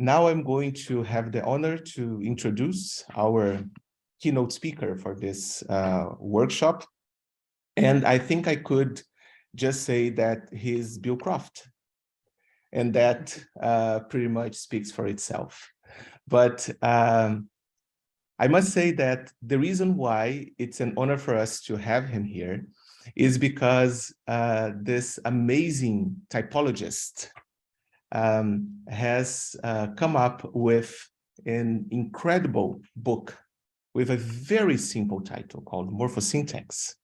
now I'm going to have the honor to introduce our keynote speaker for this workshop. And I think I could just say that he's Bill Croft. And that pretty much speaks for itself. But I must say that the reason why it's an honor for us to have him here is because this amazing typologist has come up with an incredible book with a very simple title called Morphosyntax,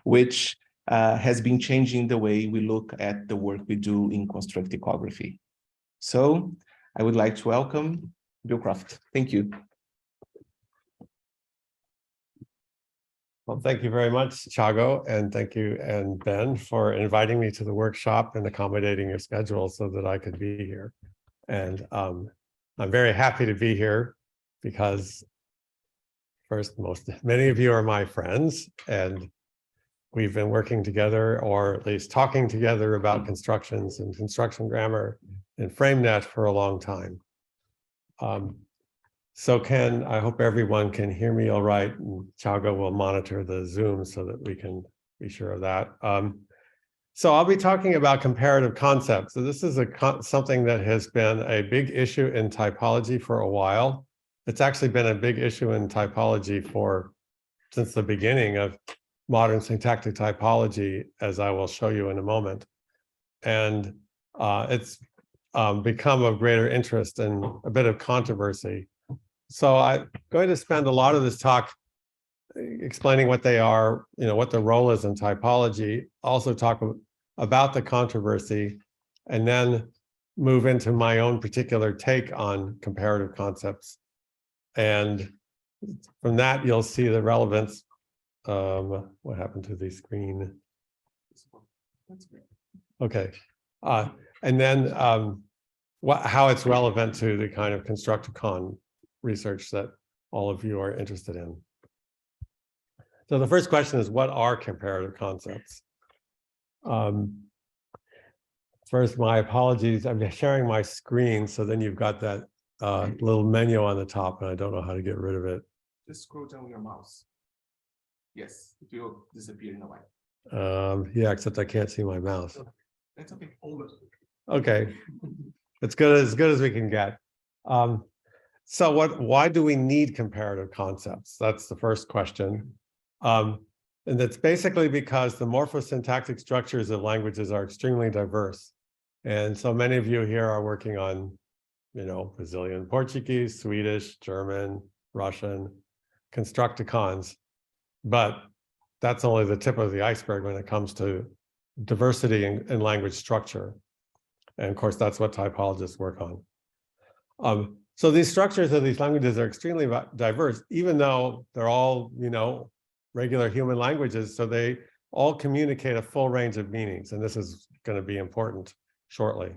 which has been changing the way we look at the work we do in constructicography. So I would like to welcome Bill Croft. Thank you. Well, thank you very much, CAW, and thank you, and Ben, for inviting me to the workshop and accommodating your schedule so that I could be here. And I'm very happy to be here because first, many of you are my friends, and we've been working together, or at least talking together about constructions and construction grammar and FrameNet for a long time. I hope everyone can hear me all right, and CAW will monitor the Zoom so that we can be sure of that. So I'll be talking about comparative concepts. So this is something that has been a big issue in typology for a while. It's actually been a big issue in typology since the beginning of modern syntactic typology, as I will show you in a moment. And it's become of greater interest and a bit of controversy. So I'm going to spend a lot of this talk explaining what they are, what the role is in typology, also talk about the controversy, and then move into my own particular take on comparative concepts. And from that, you'll see the relevance. What happened to the screen? Okay. And then how it's relevant to the kind of Constructicon research that all of you are interested in. So the first question is, what are comparative concepts? First, my apologies. I'm sharing my screen, so then you've got that little menu on the top, and I don't know how to get rid of it. Just scroll down your mouse. Yes, it will disappear in a while. Yeah, except I can't see my mouse. That's okay. Almost. Okay, it's as good as we can get. So why do we need comparative concepts? That's the first question. And that's basically because the morphosyntactic structures of languages are extremely diverse. And so many of you here are working on, Brazilian Portuguese, Swedish, German, Russian, Constructicons. But that's only the tip of the iceberg when it comes to diversity in language structure. And of course, that's what typologists work on. So these structures of these languages are extremely diverse, even though they're all, regular human languages. So they all communicate a full range of meanings. And this is going to be important shortly.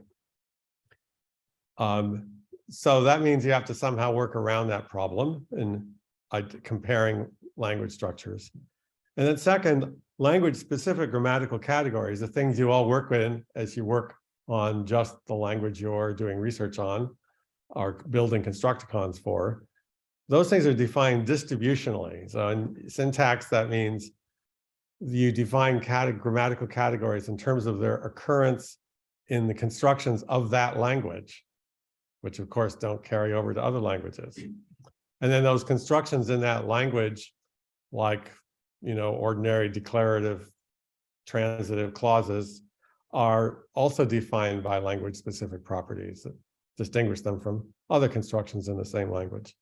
So that means you have to somehow work around that problem in comparing language structures. And then second, language-specific grammatical categories, the things you all work with as you work on just the language you're doing research on, are building Constructicons for. Those things are defined distributionally. So in syntax, that means you define grammatical categories in terms of their occurrence in the constructions of that language, which of course don't carry over to other languages. And then those constructions in that language, like, ordinary declarative, transitive clauses, are also defined by language-specific properties that distinguish them from other constructions in the same language.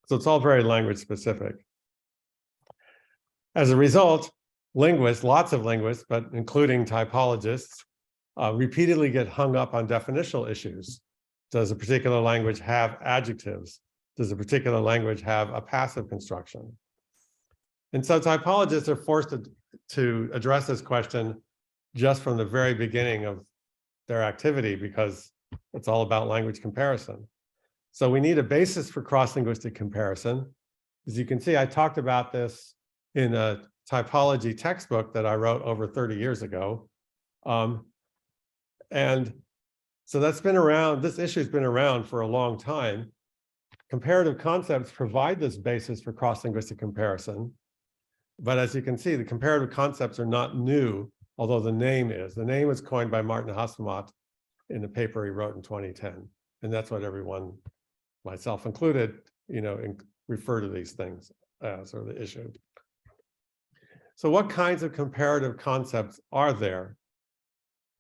So it's all very language-specific. As a result, linguists, lots of linguists, but including typologists, repeatedly get hung up on definitional issues. Does a particular language have adjectives? Does a particular language have a passive construction? And so typologists are forced to address this question just from the very beginning of their activity, because it's all about language comparison. So we need a basis for cross-linguistic comparison. As you can see, I talked about this in a typology textbook that I wrote over 30 years ago. And So that's been around, this issue's been around for a long time. Comparative concepts provide this basis for cross-linguistic comparison. But as you can see, the comparative concepts are not new, although the name is. The name was coined by Martin Hasselmatt in the paper he wrote in 2010. And that's what everyone, myself included, refer to these things as, or the issue. So what kinds of comparative concepts are there?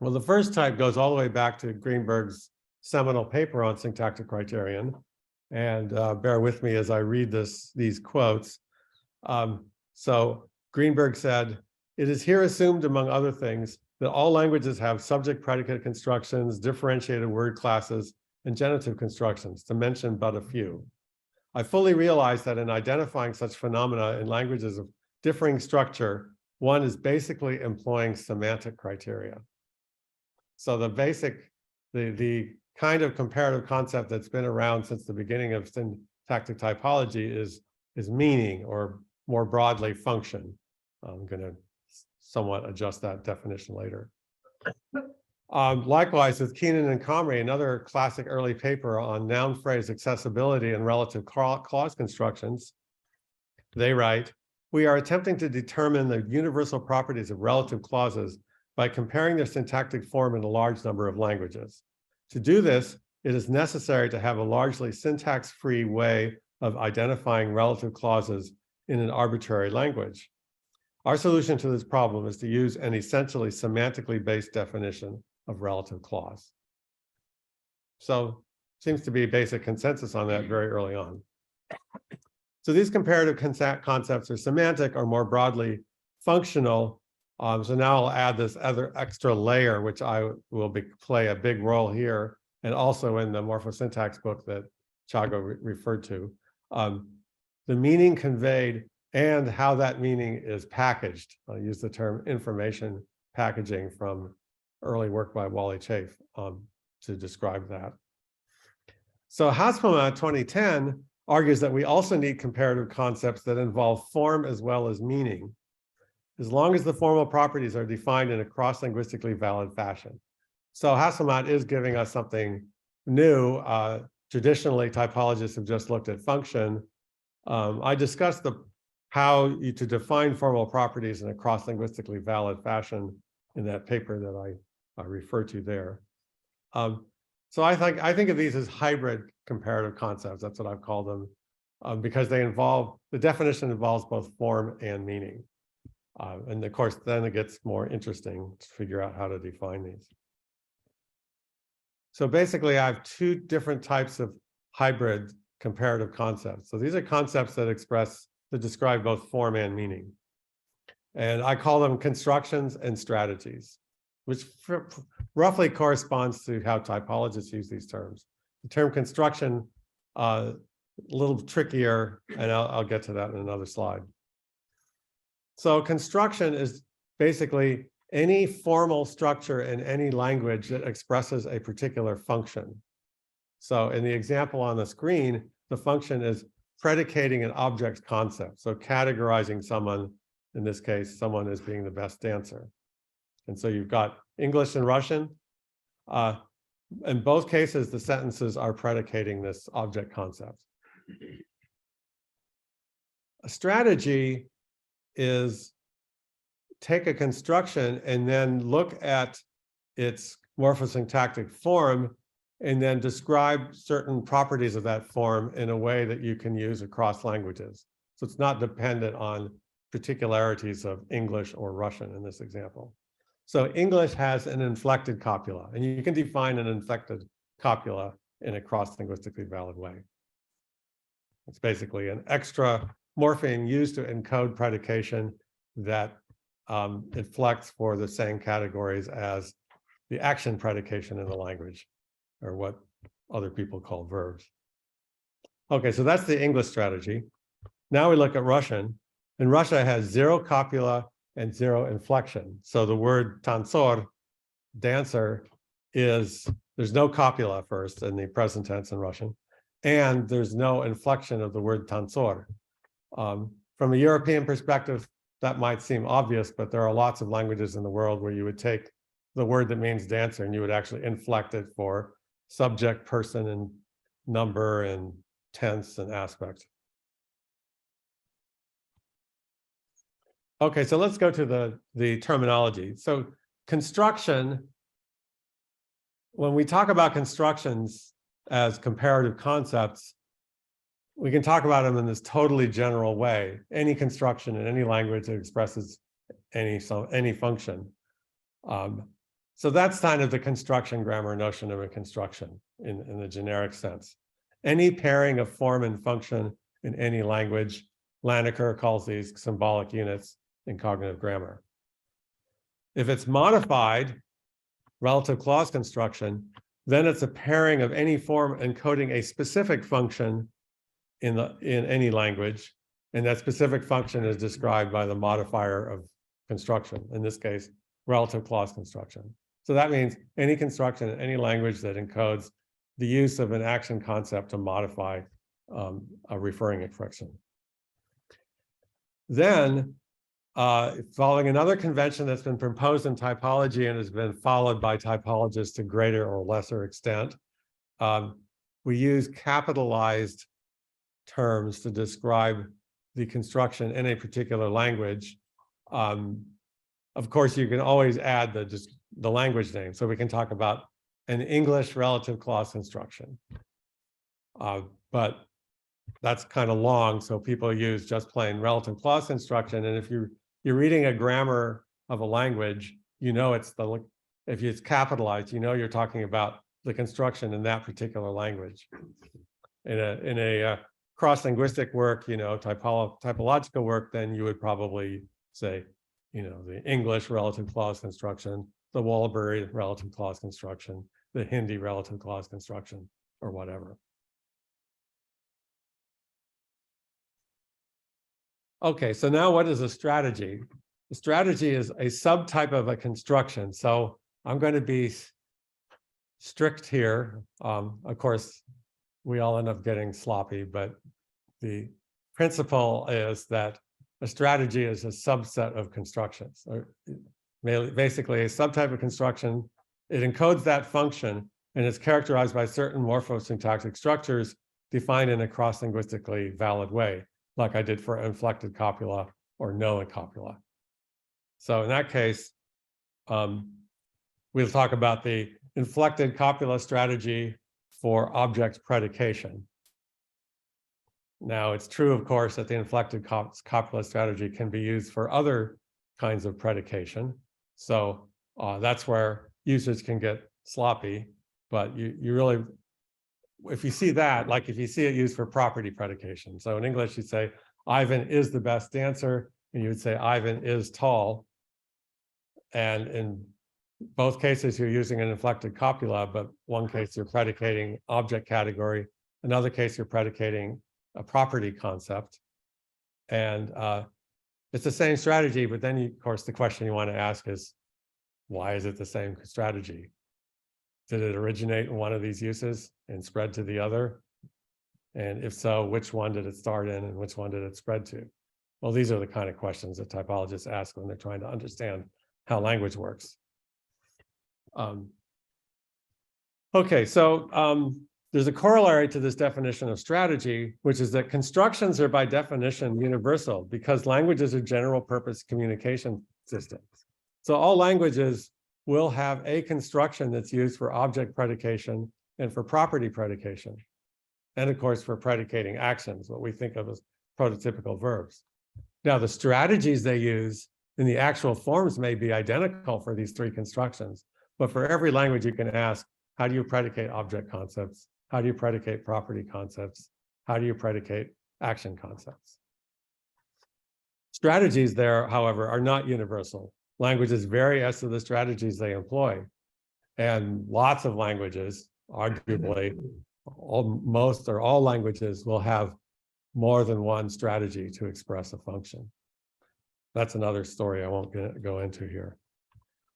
Well, the first type goes all the way back to Greenberg's seminal paper on syntactic criterion. And bear with me as I read these quotes. So Greenberg said, "It is here assumed, among other things, that all languages have subject-predicate constructions, differentiated word classes, and genitive constructions, to mention but a few. I fully realize that in identifying such phenomena in languages of differing structure, one is basically employing semantic criteria." So the kind of comparative concept that's been around since the beginning of syntactic typology is meaning, or more broadly, function. I'm going to somewhat adjust that definition later. Likewise, with Keenan and Comrie, another classic early paper on noun phrase accessibility and relative clause constructions, they write, "We are attempting to determine the universal properties of relative clauses by comparing their syntactic form in a large number of languages. To do this, it is necessary to have a largely syntax-free way of identifying relative clauses in an arbitrary language. Our solution to this problem is to use an essentially semantically based definition of relative clause." So seems to be basic consensus on that very early on. So these comparative concepts are semantic, or more broadly functional. So now I'll add this other extra layer, which I will play a big role here, and also in the morphosyntax book that CAW referred to. The meaning conveyed and how that meaning is packaged. I'll use the term information packaging from early work by Wally Chafe to describe that. So Hasselmatt 2010 argues that we also need comparative concepts that involve form as well as meaning, as long as the formal properties are defined in a cross-linguistically valid fashion. So Hasselmatt is giving us something new. Traditionally, typologists have just looked at function. I discussed how to define formal properties in a cross-linguistically valid fashion in that paper that I refer to there. So I think of these as hybrid comparative concepts. That's what I've called them, because the definition involves both form and meaning. And of course, then it gets more interesting to figure out how to define these. So basically, I have two different types of hybrid comparative concepts. So these are concepts that describe both form and meaning. And I call them constructions and strategies, which roughly corresponds to how typologists use these terms. The term construction, a little trickier, and I'll get to that in another slide. So construction is basically any formal structure in any language that expresses a particular function. So in the example on the screen, the function is predicating an object's concept. So categorizing someone, in this case, someone as being the best dancer. And so you've got English and Russian. In both cases, the sentences are predicating this object concept. A strategy is take a construction and then look at its morphosyntactic form and then describe certain properties of that form in a way that you can use across languages. So it's not dependent on particularities of English or Russian in this example. So English has an inflected copula, and you can define an inflected copula in a cross-linguistically valid way. It's basically an extra morpheme used to encode predication that inflects for the same categories as the action predication in the language, or what other people call verbs. Okay, so that's the English strategy. Now we look at Russian, and Russia has 0 copula and 0 inflection. So the word tansor, dancer, there's no copula first in the present tense in Russian, and there's no inflection of the word tansor. From a European perspective, that might seem obvious, but there are lots of languages in the world where you would take the word that means dancer, and you would actually inflect it for subject, person, and number, and tense and aspect. Okay, so let's go to the terminology. So construction, when we talk about constructions as comparative concepts, we can talk about them in this totally general way. Any construction in any language that expresses any function. So that's kind of the construction grammar notion of a construction in the generic sense. Any pairing of form and function in any language. Lanneker calls these symbolic units in cognitive grammar. If it's modified, relative clause construction, then it's a pairing of any form encoding a specific function in any language, and that specific function is described by the modifier of construction, in this case, relative clause construction. So that means any construction in any language that encodes the use of an action concept to modify a referring expression. Then, following another convention that's been proposed in typology and has been followed by typologists to greater or lesser extent, we use capitalized terms to describe the construction in a particular language. Of course, you can always add the language name. So we can talk about an English relative clause construction. But that's kind of long, so people use just plain relative clause construction. And if you're reading a grammar of a language, you know if it's capitalized, you know you're talking about the construction in that particular language. In a cross-linguistic work, typological work, then you would probably say, the English relative clause construction, the Wallabury relative clause construction, the Hindi relative clause construction, or whatever. Okay, so now what is a strategy? A strategy is a subtype of a construction. So I'm going to be strict here. Of course, we all end up getting sloppy, but the principle is that a strategy is a subset of constructions. Or basically, a subtype of construction, it encodes that function, and it's characterized by certain morphosyntactic structures defined in a cross-linguistically valid way, like I did for inflected copula or no copula. So in that case, we'll talk about the inflected copula strategy for object predication. Now, it's true, of course, that the inflected copula strategy can be used for other kinds of predication. So that's where users can get sloppy, but you really, if you see that, like if you see it used for property predication. So in English, you'd say, Ivan is the best dancer, and you would say, Ivan is tall. And in both cases, you're using an inflected copula, but one case you're predicating object category, another case you're predicating a property concept. And it's the same strategy, but then, of course, the question you want to ask is, why is it the same strategy? Did it originate in one of these uses and spread to the other? And if so, which one did it start in and which one did it spread to? Well, these are the kind of questions that typologists ask when they're trying to understand how language works. Okay, so there's a corollary to this definition of strategy, which is that constructions are by definition universal because languages are general purpose communication systems. So all languages will have a construction that's used for object predication and for property predication. And of course, for predicating actions, what we think of as prototypical verbs. Now, the strategies they use in the actual forms may be identical for these three constructions, but for every language you can ask, how do you predicate object concepts? How do you predicate property concepts? How do you predicate action concepts? Strategies there, however, are not universal. Languages vary as to the strategies they employ. And lots of languages, arguably, most or all languages will have more than one strategy to express a function. That's another story I won't go into here.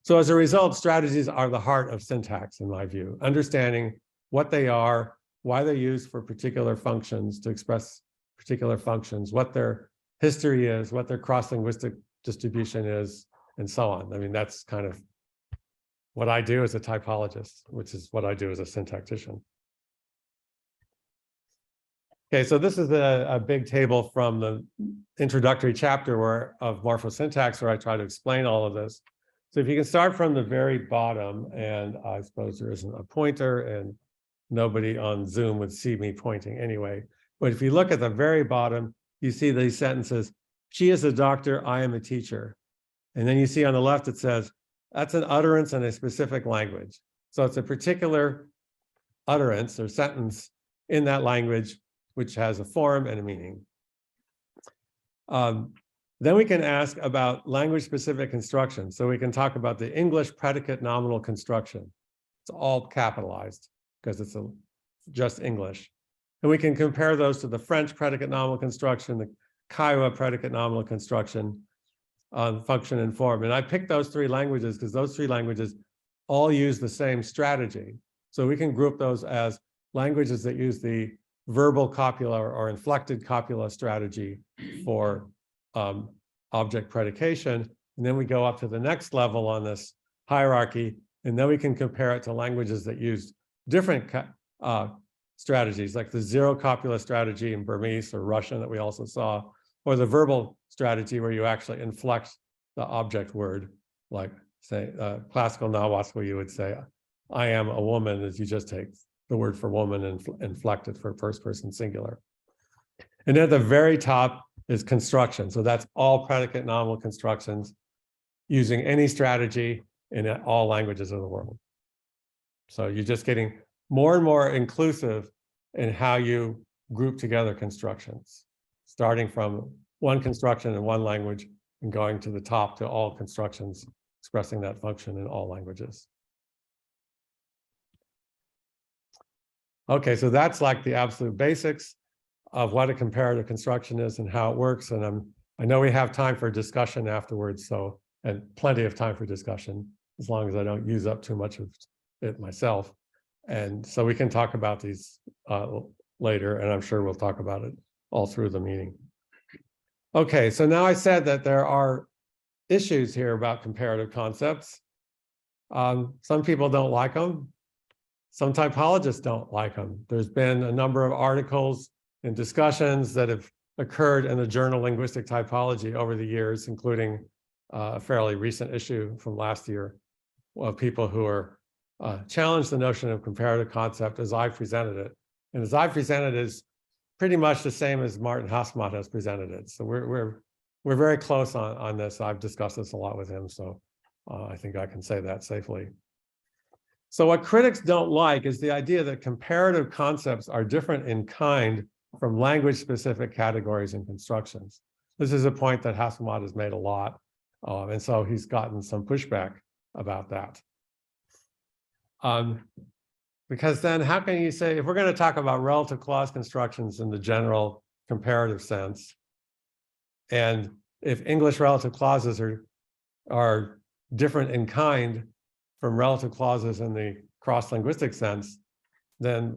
So as a result, strategies are the heart of syntax, in my view. Understanding what they are, why they're used for particular functions to express particular functions, what their history is, what their cross-linguistic distribution is, and so on. I mean, that's kind of what I do as a typologist, which is what I do as a syntactician. Okay, so this is a big table from the introductory chapter of morphosyntax, where I try to explain all of this. So if you can start from the very bottom, and I suppose there isn't a pointer, and nobody on Zoom would see me pointing anyway. But if you look at the very bottom, you see these sentences: she is a doctor, I am a teacher. And then you see on the left, it says, that's an utterance in a specific language. So it's a particular utterance or sentence in that language, which has a form and a meaning. Then we can ask about language-specific construction. So we can talk about the English predicate nominal construction. It's all capitalized because it's just English. And we can compare those to the French predicate nominal construction, the CAW predicate nominal construction, function and form. And I picked those three languages because those three languages all use the same strategy. So we can group those as languages that use the verbal copula or inflected copula strategy for object predication. And then we go up to the next level on this hierarchy, and then we can compare it to languages that use different strategies, like the zero copula strategy in Burmese or Russian that we also saw, or the verbal strategy where you actually inflect the object word, like say classical Nahuatl, you would say, I am a woman, as you just take the word for woman and inflect it for first person singular. And at the very top is construction. So that's all predicate nominal constructions using any strategy in all languages of the world. So you're just getting more and more inclusive in how you group together constructions, starting from one construction in one language and going to the top to all constructions expressing that function in all languages. Okay, so that's like the absolute basics of what a comparative construction is and how it works. And I know we have time for discussion afterwards, so, and plenty of time for discussion, as long as I don't use up too much of it myself. And so we can talk about these later, and I'm sure we'll talk about it all through the meeting. Okay, so now I said that there are issues here about comparative concepts. Some people don't like them. Some typologists don't like them. There's been a number of articles and discussions that have occurred in the journal Linguistic Typology over the years, including a fairly recent issue from last year of people who are challenged the notion of comparative concept as I presented it. And as I presented it is pretty much the same as Martin Hasselmat has presented it. So we're very close on this. I've discussed this a lot with him, so I think I can say that safely. So what critics don't like is the idea that comparative concepts are different in kind from language-specific categories and constructions. This is a point that Hasselmat has made a lot, and so he's gotten some pushback about that. Because then how can you say, if we're going to talk about relative clause constructions in the general comparative sense, and if English relative clauses are different in kind from relative clauses in the cross-linguistic sense, then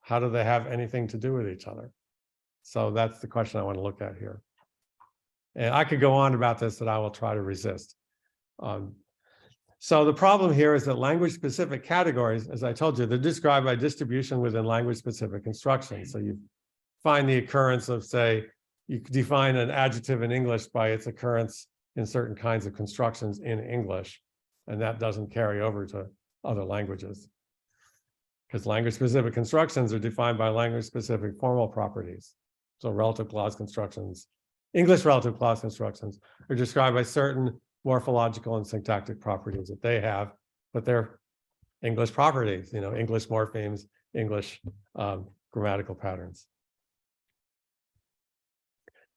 how do they have anything to do with each other? So that's the question I want to look at here. And I could go on about this, but I will try to resist. So the problem here is that language-specific categories, as I told you, they're described by distribution within language-specific constructions. So you find the occurrence of, say, you define an adjective in English by its occurrence in certain kinds of constructions in English, and that doesn't carry over to other languages. Because language-specific constructions are defined by language-specific formal properties. So relative clause constructions, English relative clause constructions are described by certain morphological and syntactic properties that they have, but they're English properties, English morphemes, English grammatical patterns.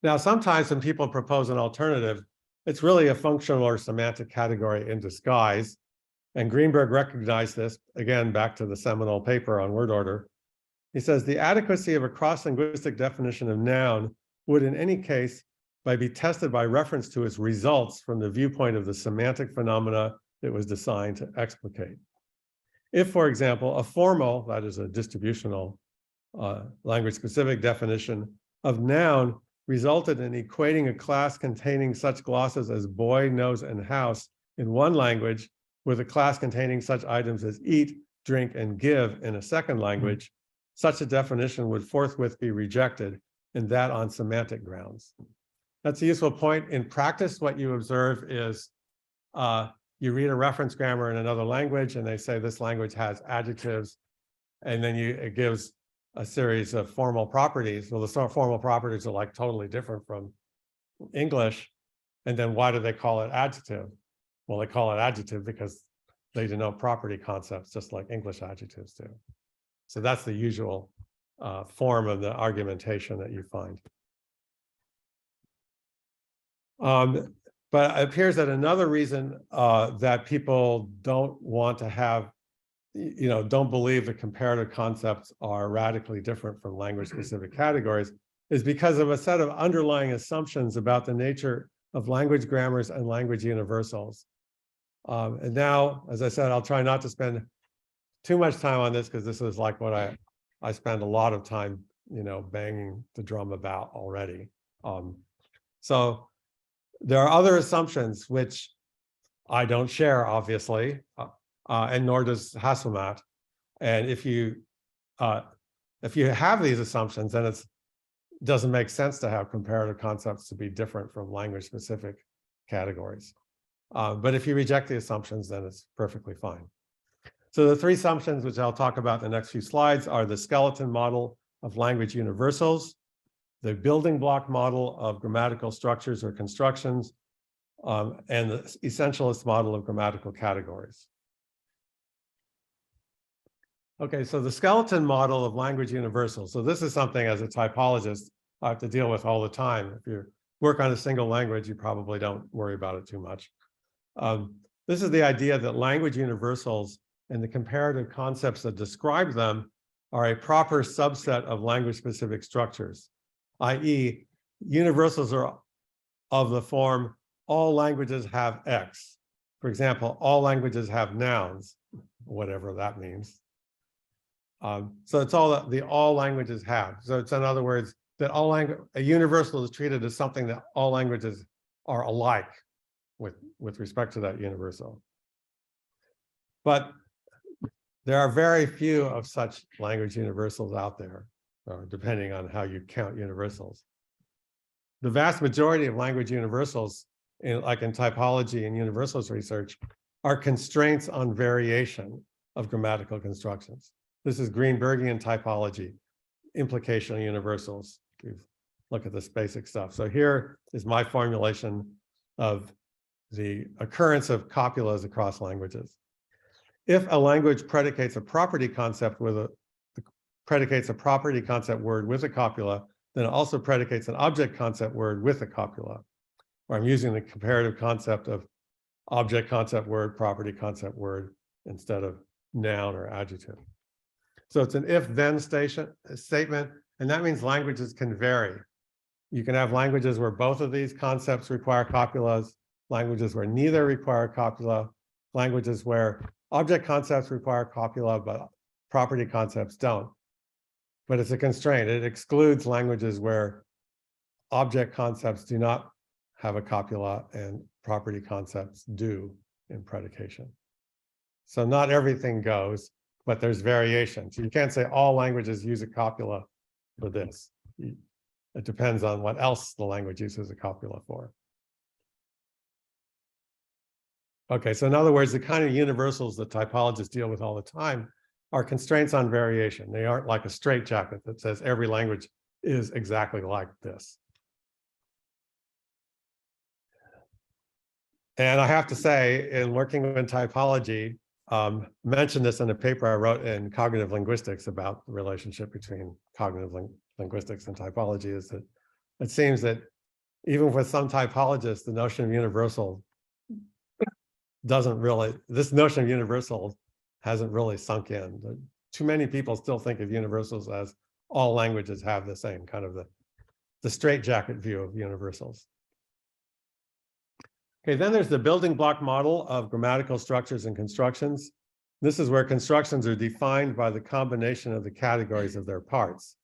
Now, sometimes when people propose an alternative, it's really a functional or semantic category in disguise. And Greenberg recognized this, again, back to the seminal paper on word order. He says, the adequacy of a cross-linguistic definition of noun would in any case be tested by reference to its results from the viewpoint of the semantic phenomena it was designed to explicate. If, for example, a formal, that is a distributional language-specific definition of noun resulted in equating a class containing such glosses as boy, nose, and house in one language with a class containing such items as eat, drink, and give in a second language, such a definition would forthwith be rejected, and that on semantic grounds. That's a useful point. In practice, what you observe is you read a reference grammar in another language, and they say this language has adjectives, and then it gives a series of formal properties. Well, the formal properties are like totally different from English. And then why do they call it adjective? Well, they call it adjective because they denote property concepts, just like English adjectives do. So that's the usual form of the argumentation that you find. But it appears that another reason that people don't want to have, don't believe that comparative concepts are radically different from language-specific categories is because of a set of underlying assumptions about the nature of language grammars and language universals. And now, as I said, I'll try not to spend too much time on this because this is like what I spend a lot of time, banging the drum about already. So there are other assumptions which I don't share, obviously, and nor does Hasselmat. And if you have these assumptions, then it doesn't make sense to have comparative concepts to be different from language-specific categories. But if you reject the assumptions, then it's perfectly fine. So the three assumptions, which I'll talk about in the next few slides, are the skeleton model of language universals, the building block model of grammatical structures or constructions, and the essentialist model of grammatical categories. Okay, so the skeleton model of language universals. So this is something as a typologist I have to deal with all the time. If you work on a single language, you probably don't worry about it too much. This is the idea that language universals and the comparative concepts that describe them are a proper subset of language-specific structures, i.e., universals are of the form, all languages have X. For example, all languages have nouns, whatever that means. So it's all that all languages have. So it's, in other words, that a universal is treated as something that all languages are alike with respect to that universal. But there are very few of such language universals out there, depending on how you count universals. The vast majority of language universals, like in typology and universals research, are constraints on variation of grammatical constructions. This is Greenbergian typology, implicational universals. Look at this basic stuff. So here is my formulation of the occurrence of copulas across languages. If a language predicates a property concept predicates a property concept word with a copula, then it also predicates an object concept word with a copula. Or I'm using the comparative concept of object concept word, property concept word, instead of noun or adjective. So it's an if-then statement, and that means languages can vary. You can have languages where both of these concepts require copulas, languages where neither require copula, languages where object concepts require copula, but property concepts don't. But it's a constraint. It excludes languages where object concepts do not have a copula and property concepts do in predication. So not everything goes, but there's variations. You can't say all languages use a copula for this. It depends on what else the language uses a copula for. Okay, so in other words, the kind of universals that typologists deal with all the time are constraints on variation. They aren't like a straitjacket that says every language is exactly like this. And I have to say, in working in typology, mentioned this in a paper I wrote in cognitive linguistics about the relationship between cognitive linguistics and typology, is that it seems that even with some typologists, the notion of universal this notion of universal hasn't really sunk in. Too many people still think of universals as all languages have the same, kind of the straitjacket view of universals. Okay, then there's the building block model of grammatical structures and constructions. This is where constructions are defined by the combination of the categories of their parts.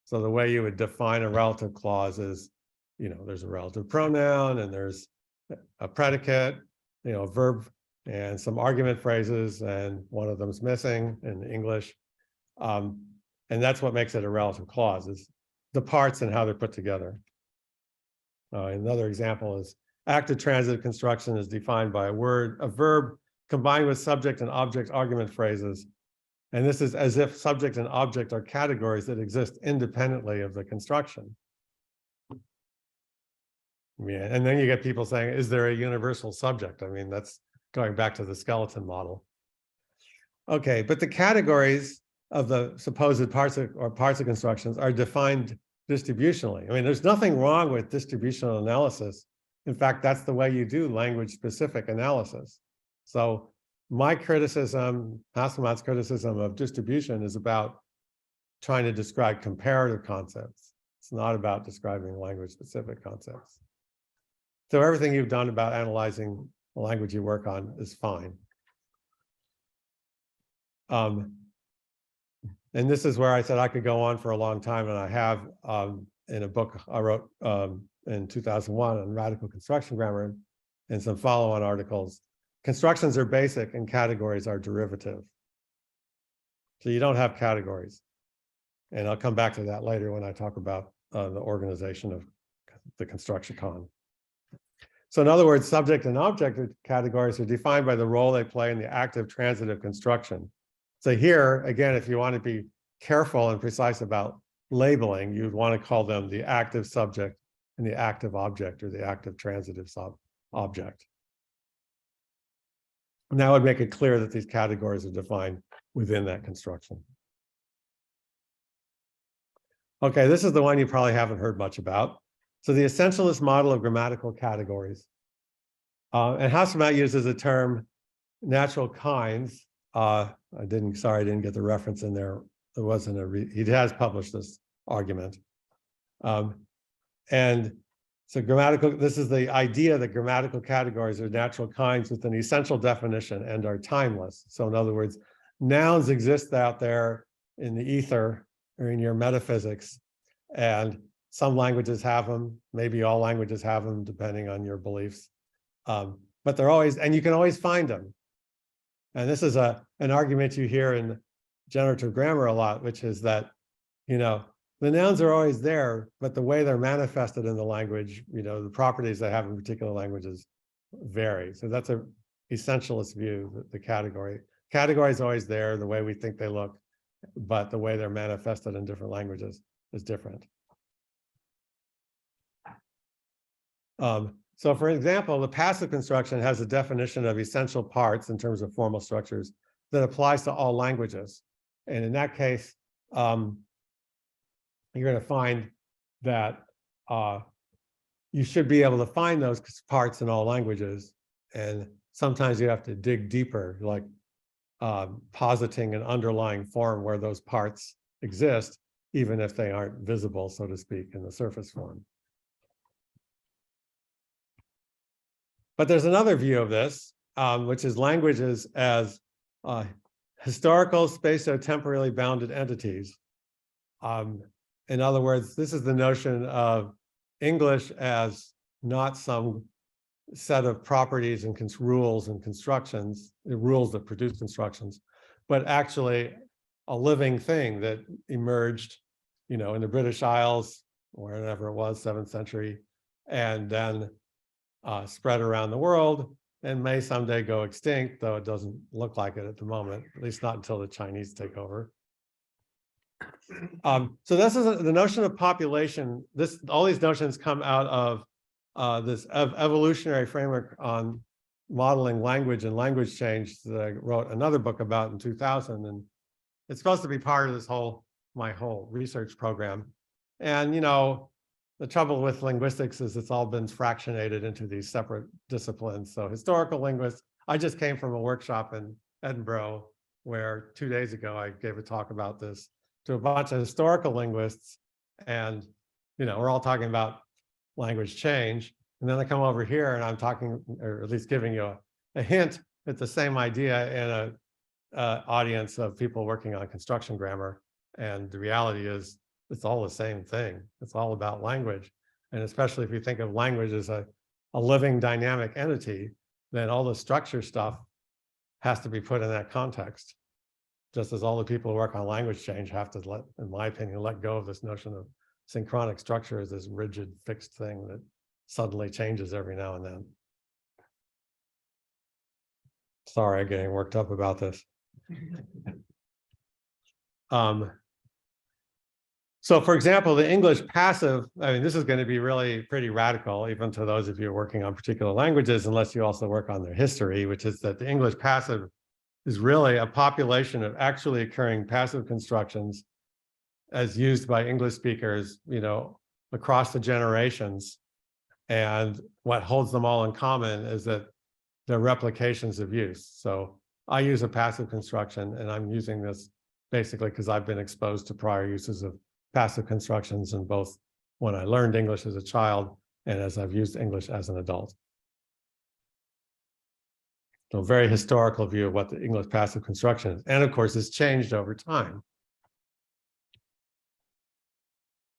So the way you would define a relative clause is, there's a relative pronoun and there's a predicate, a verb and some argument phrases, and one of them's missing in English. And that's what makes it a relative clause, is the parts and how they're put together. Another example is active transitive construction is defined by a verb combined with subject and object argument phrases. And this is as if subject and object are categories that exist independently of the construction. Yeah, and then you get people saying, is there a universal subject? I mean, that's going back to the skeleton model. Okay, but the categories of the supposed parts of constructions are defined distributionally. I mean, there's nothing wrong with distributional analysis. In fact, that's the way you do language-specific analysis. So my criticism, Hasselmatt's criticism of distribution is about trying to describe comparative concepts. It's not about describing language-specific concepts. So everything you've done about analyzing the language you work on is fine. And this is where I said I could go on for a long time, and I have in a book I wrote in 2001 on radical construction grammar and some follow-on articles. Constructions are basic and categories are derivative. So you don't have categories. And I'll come back to that later when I talk about the organization of the Constructicon. So in other words, subject and object categories are defined by the role they play in the active transitive construction. So here, again, if you want to be careful and precise about labeling, you'd want to call them the active subject and the active object, or the active transitive object. And that would make it clear that these categories are defined within that construction. Okay, this is the one you probably haven't heard much about. So the essentialist model of grammatical categories. And Hasselmatt uses the term natural kinds. I didn't get the reference in there. There wasn't he has published this argument. And so this is the idea that grammatical categories are natural kinds with an essential definition and are timeless. So in other words, nouns exist out there in the ether or in your metaphysics, and some languages have them, maybe all languages have them, depending on your beliefs. But they're always, and you can always find them. And this is an argument you hear in generative grammar a lot, which is that, the nouns are always there, but the way they're manifested in the language, the properties they have in particular languages vary. So that's an essentialist view, the category. Category is always there, the way we think they look, but the way they're manifested in different languages is different. So for example, the passive construction has a definition of essential parts in terms of formal structures that applies to all languages. And in that case, you're going to find that you should be able to find those parts in all languages. And sometimes you have to dig deeper, like positing an underlying form where those parts exist, even if they aren't visible, so to speak, in the surface form. But there's another view of this, which is languages as historical, spatio-temporally bounded entities. In other words, this is the notion of English as not some set of properties and rules and constructions, the rules that produce constructions, but actually a living thing that emerged, in the British Isles, or wherever it was, 7th century, and then spread around the world and may someday go extinct, though it doesn't look like it at the moment, at least not until the Chinese take over. So this is the notion of population. All these notions come out of this evolutionary framework on modeling language and language change that I wrote another book about in 2000. And it's supposed to be part of this my whole research program. And, the trouble with linguistics is it's all been fractionated into these separate disciplines. So historical linguists, I just came from a workshop in Edinburgh where 2 days ago I gave a talk about this to a bunch of historical linguists. And, we're all talking about language change. And then I come over here and I'm talking, or at least giving you a hint at the same idea in an audience of people working on construction grammar. And the reality is, it's all the same thing. It's all about language. And especially if you think of language as a living dynamic entity, then all the structure stuff has to be put in that context. Just as all the people who work on language change have to in my opinion, let go of this notion of synchronic structure as this rigid, fixed thing that suddenly changes every now and then. Sorry, I'm getting worked up about this. So for example, the English passive, I mean, this is going to be really pretty radical, even to those of you working on particular languages, unless you also work on their history, which is that the English passive is really a population of actually occurring passive constructions as used by English speakers, across the generations. And what holds them all in common is that they're replications of use. So I use a passive construction, and I'm using this basically because I've been exposed to prior uses of passive constructions in both when I learned English as a child and as I've used English as an adult. So a very historical view of what the English passive construction is. And of course, it's changed over time.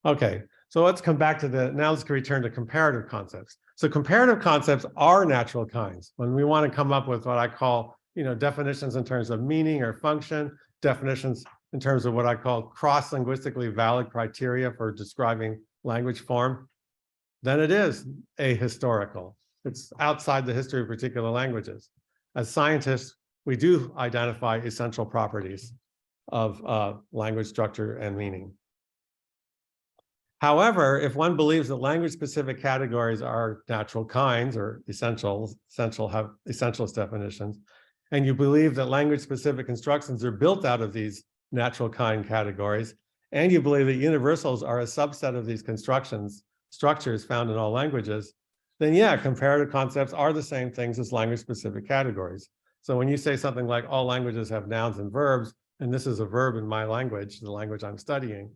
Okay, so let's come back to now let's return to comparative concepts. So comparative concepts are natural kinds. When we want to come up with what I call, definitions in terms of meaning or function, definitions in terms of what I call cross-linguistically valid criteria for describing language form, then it is ahistorical. It's outside the history of particular languages. As scientists, we do identify essential properties of language structure and meaning. However, if one believes that language-specific categories are natural kinds or have essentialist definitions, and you believe that language-specific constructions are built out of these natural kind categories, and you believe that universals are a subset of these structures found in all languages, then yeah, comparative concepts are the same things as language-specific categories. So when you say something like all languages have nouns and verbs, and this is a verb in my language, the language I'm studying,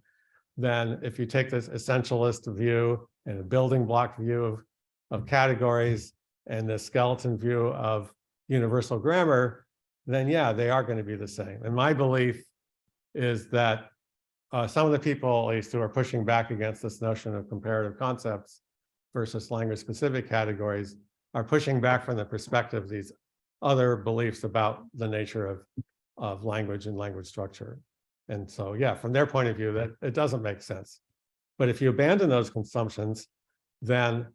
then if you take this essentialist view and a building block view of categories and the skeleton view of universal grammar, then yeah, they are going to be the same. And my belief is that some of the people, at least, who are pushing back against this notion of comparative concepts versus language-specific categories are pushing back from the perspective of these other beliefs about the nature of language and language structure. And so, yeah, from their point of view, that it doesn't make sense. But if you abandon those assumptions, then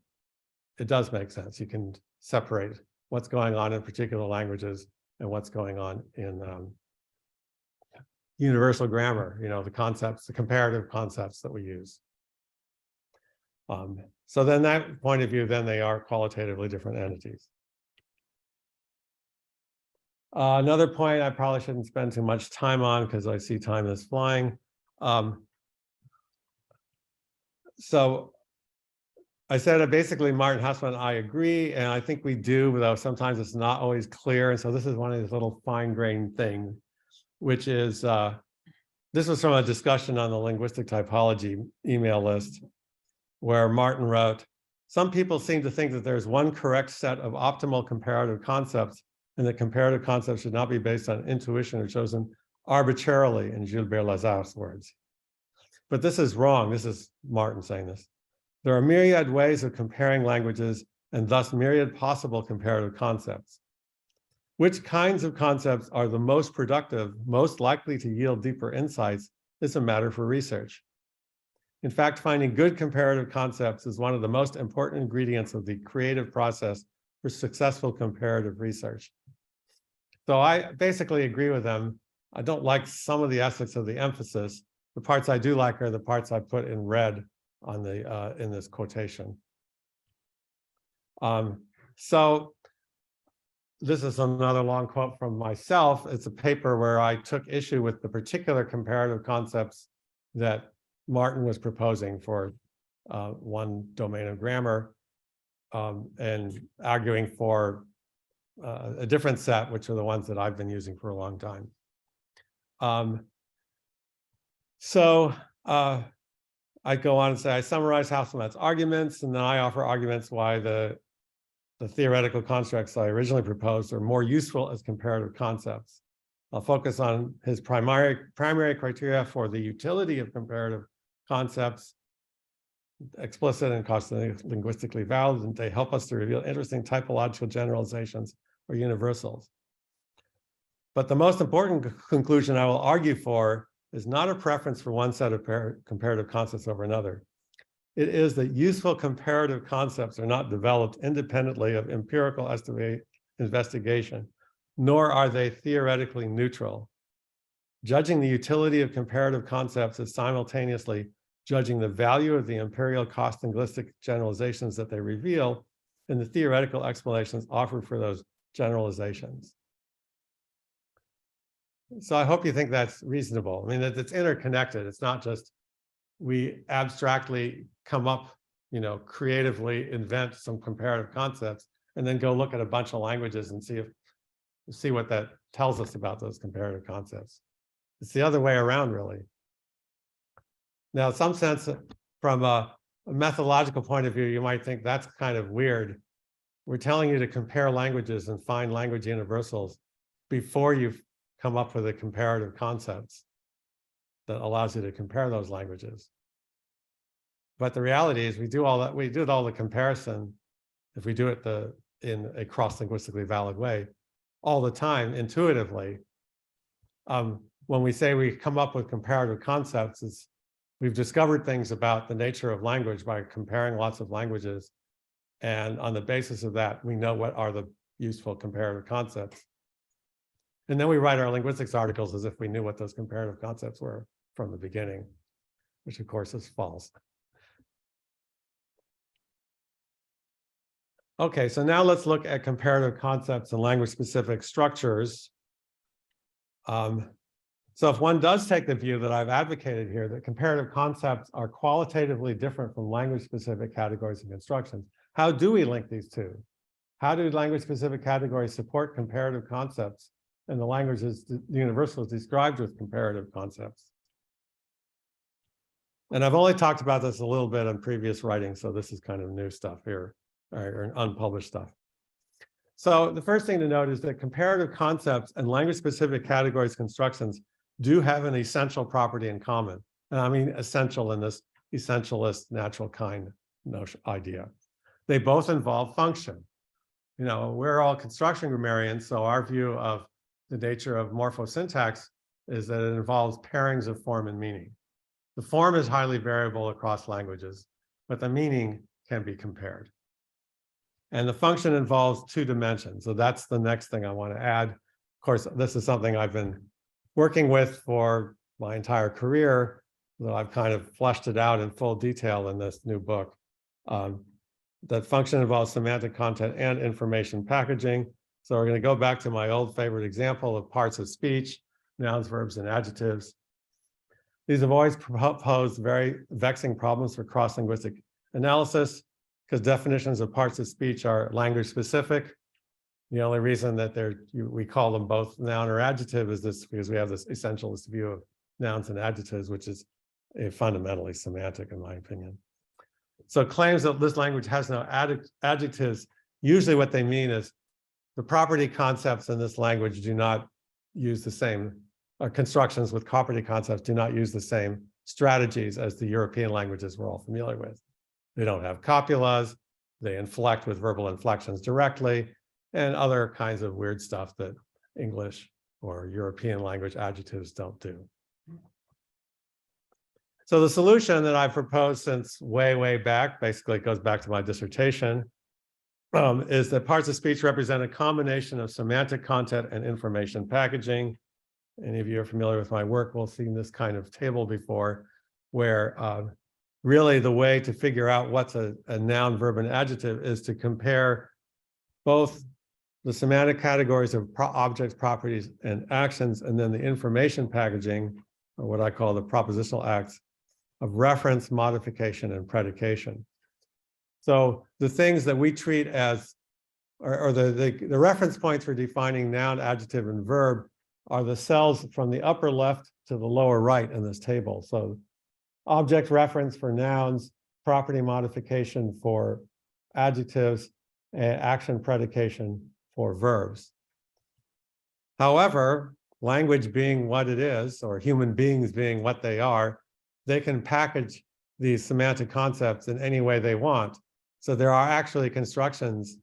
it does make sense. You can separate what's going on in particular languages and what's going on in universal grammar, the concepts, the comparative concepts that we use. So then that point of view, then they are qualitatively different entities. Another point I probably shouldn't spend too much time on because I see time is flying. So I said that basically Martin Haussmann, I agree, and I think we do, though sometimes it's not always clear. And so this is one of these little fine-grained things, which is, this was from a discussion on the linguistic typology email list, where Martin wrote, some people seem to think that there's one correct set of optimal comparative concepts, and that comparative concepts should not be based on intuition or chosen arbitrarily, in Gilbert Lazar's words. But this is wrong. This is Martin saying this. There are myriad ways of comparing languages and thus myriad possible comparative concepts. Which kinds of concepts are the most productive, most likely to yield deeper insights is a matter for research. In fact, finding good comparative concepts is one of the most important ingredients of the creative process for successful comparative research. So I basically agree with them. I don't like some of the aspects of the emphasis. The parts I do like are the parts I put in red on the in this quotation. So this is another long quote from myself. It's a paper where I took issue with the particular comparative concepts that Martin was proposing for one domain of grammar, and arguing for a different set, which are the ones that I've been using for a long time. I go on and say, I summarize Hausmann's arguments, and then I offer arguments why the theoretical constructs I originally proposed are more useful as comparative concepts. I'll focus on his primary criteria for the utility of comparative concepts, explicit and linguistically valid, and they help us to reveal interesting typological generalizations or universals. But the most important conclusion I will argue for is not a preference for one set of comparative concepts over another. It is that useful comparative concepts are not developed independently of empirical investigation, nor are they theoretically neutral. Judging the utility of comparative concepts is simultaneously judging the value of the imperial cost linguistic generalizations that they reveal and the theoretical explanations offered for those generalizations. So I hope you think that's reasonable. I mean, that it's interconnected. It's not just we abstractly come up, creatively invent some comparative concepts and then go look at a bunch of languages and see what that tells us about those comparative concepts. It's the other way around, really. Now, in some sense, from a methodological point of view, you might think that's kind of weird. We're telling you to compare languages and find language universals before you've come up with the comparative concepts that allows you to compare those languages. But the reality is we do all the comparison, if we do it in a cross-linguistically valid way, all the time, intuitively. When we say we come up with comparative concepts, we've discovered things about the nature of language by comparing lots of languages. And on the basis of that, we know what are the useful comparative concepts. And then we write our linguistics articles as if we knew what those comparative concepts were from the beginning, which of course is false. Okay, so now let's look at comparative concepts and language-specific structures. So if one does take the view that I've advocated here, that comparative concepts are qualitatively different from language-specific categories and constructions, how do we link these two? How do language-specific categories support comparative concepts and the languages, the universals described with comparative concepts? And I've only talked about this a little bit in previous writings, so this is kind of new stuff here, or unpublished stuff. So the first thing to note is that comparative concepts and language-specific categories constructions do have an essential property in common. And I mean essential in this essentialist natural kind notion idea. They both involve function. We're all construction grammarians, so our view of the nature of morphosyntax is that it involves pairings of form and meaning. The form is highly variable across languages, but the meaning can be compared. And the function involves two dimensions. So that's the next thing I want to add. Of course, this is something I've been working with for my entire career, though I've kind of fleshed it out in full detail in this new book. That function involves semantic content and information packaging. So we're going to go back to my old favorite example of parts of speech, nouns, verbs, and adjectives. These have always posed very vexing problems for cross-linguistic analysis because definitions of parts of speech are language specific. The only reason that we call them both noun or adjective is this because we have this essentialist view of nouns and adjectives, which is fundamentally semantic, in my opinion. So claims that this language has no adjectives, usually what they mean is the property concepts in this language do not use the same, or constructions with property concepts do not use the same strategies as the European languages we're all familiar with. They don't have copulas, they inflect with verbal inflections directly, and other kinds of weird stuff that English or European language adjectives don't do. So the solution that I've proposed since way, way back, basically it goes back to my dissertation, is that parts of speech represent a combination of semantic content and information packaging. Any of you are familiar with my work will have seen this kind of table before, where really the way to figure out what's a noun, verb, and adjective is to compare both the semantic categories of objects, properties, and actions, and then the information packaging, or what I call the propositional acts, of reference, modification, and predication. So the things that we treat as, or the reference points for defining noun, adjective, and verb are the cells from the upper left to the lower right in this table. So object reference for nouns, property modification for adjectives, and action predication for verbs. However, language being what it is, or human beings being what they are, they can package these semantic concepts in any way they want. So there are actually constructions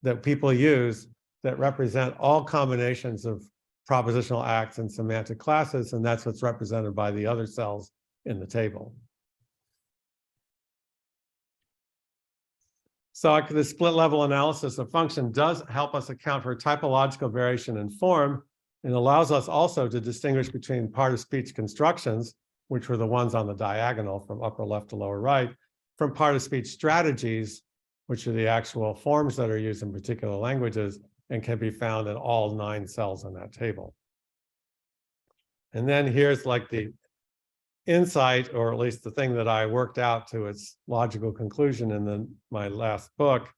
that people use that represent all combinations of propositional acts and semantic classes, and that's what's represented by the other cells in the table. So the split level analysis of function does help us account for typological variation in form, and allows us also to distinguish between part-of-speech constructions, which were the ones on the diagonal from upper left to lower right, from part-of-speech strategies, which are the actual forms that are used in particular languages and can be found in all 9 cells in that table. And then here's like the insight, or at least the thing that I worked out to its logical conclusion in my last book,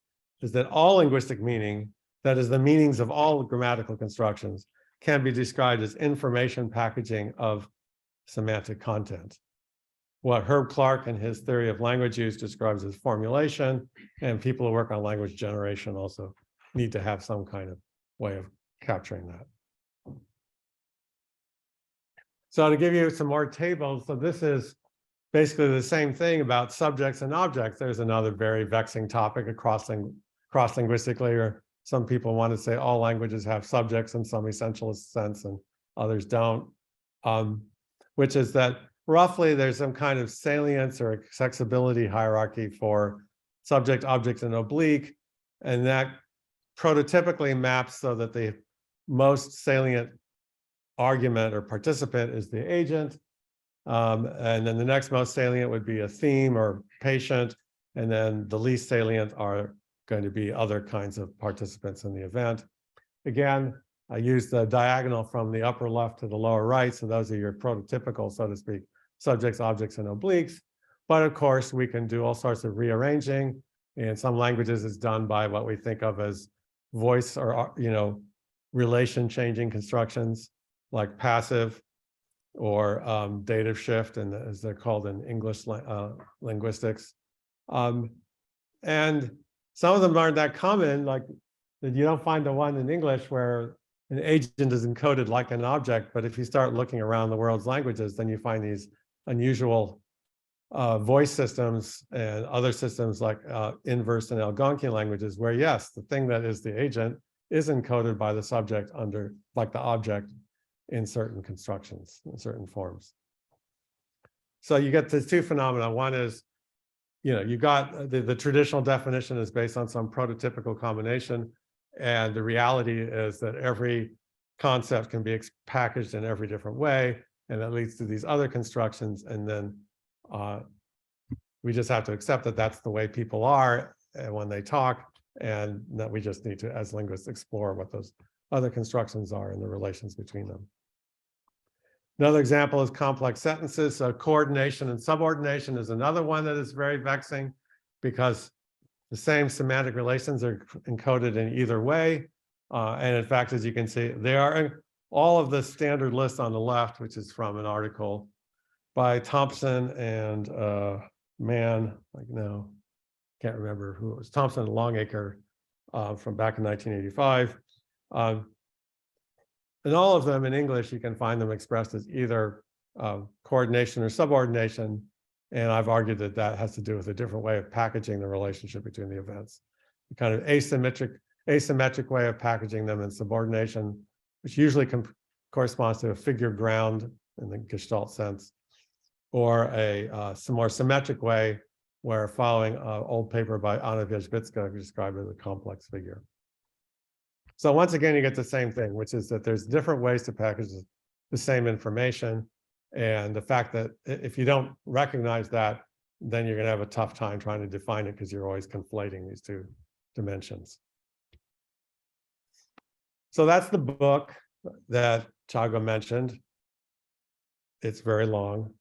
is that all linguistic meaning, that is the meanings of all grammatical constructions, can be described as information packaging of semantic content. What Herb Clark in his theory of language use describes as formulation, and people who work on language generation also need to have some kind of way of capturing that. So to give you some more tables, so this is basically the same thing about subjects and objects. There's another very vexing topic cross-linguistically, or some people want to say all languages have subjects in some essentialist sense and others don't, which is that roughly there's some kind of salience or accessibility hierarchy for subject, object, and oblique, and that prototypically maps so that the most salient argument or participant is the agent, and then the next most salient would be a theme or patient, and then the least salient are going to be other kinds of participants in the event. Again, I used the diagonal from the upper left to the lower right, so those are your prototypical, so to speak, subjects, objects, and obliques. But of course, we can do all sorts of rearranging. In some languages, it's done by what we think of as voice or, relation changing constructions, like passive or dative shift, and as they're called in English linguistics. And some of them aren't that common, like you don't find the one in English where an agent is encoded like an object, but if you start looking around the world's languages, then you find these unusual voice systems and other systems like inverse and Algonquian languages, where yes, the thing that is the agent is encoded by the subject under, like the object, in certain constructions, in certain forms. So you get the 2 phenomena. One is, you got the traditional definition is based on some prototypical combination, and the reality is that every concept can be packaged in every different way, and that leads to these other constructions, and then we just have to accept that that's the way people are when they talk, and that we just need to, as linguists, explore what those other constructions are and the relations between them. Another example is complex sentences. So coordination and subordination is another one that is very vexing, because the same semantic relations are encoded in either way. And in fact, as you can see, they are in all of the standard lists on the left, which is from an article by Thompson and Mann, can't remember who it was, Thompson and Longacre from back in 1985. And all of them in English, you can find them expressed as either coordination or subordination. And I've argued that that has to do with a different way of packaging the relationship between the events. A kind of asymmetric way of packaging them in subordination, which usually corresponds to a figure ground in the Gestalt sense, or some more symmetric way where, following an old paper by Anna Wierzbicka, described as a complex figure. So once again, you get the same thing, which is that there's different ways to package the same information. And the fact that if you don't recognize that, then you're going to have a tough time trying to define it, because you're always conflating these 2 dimensions. So that's the book that CAW mentioned. It's very long.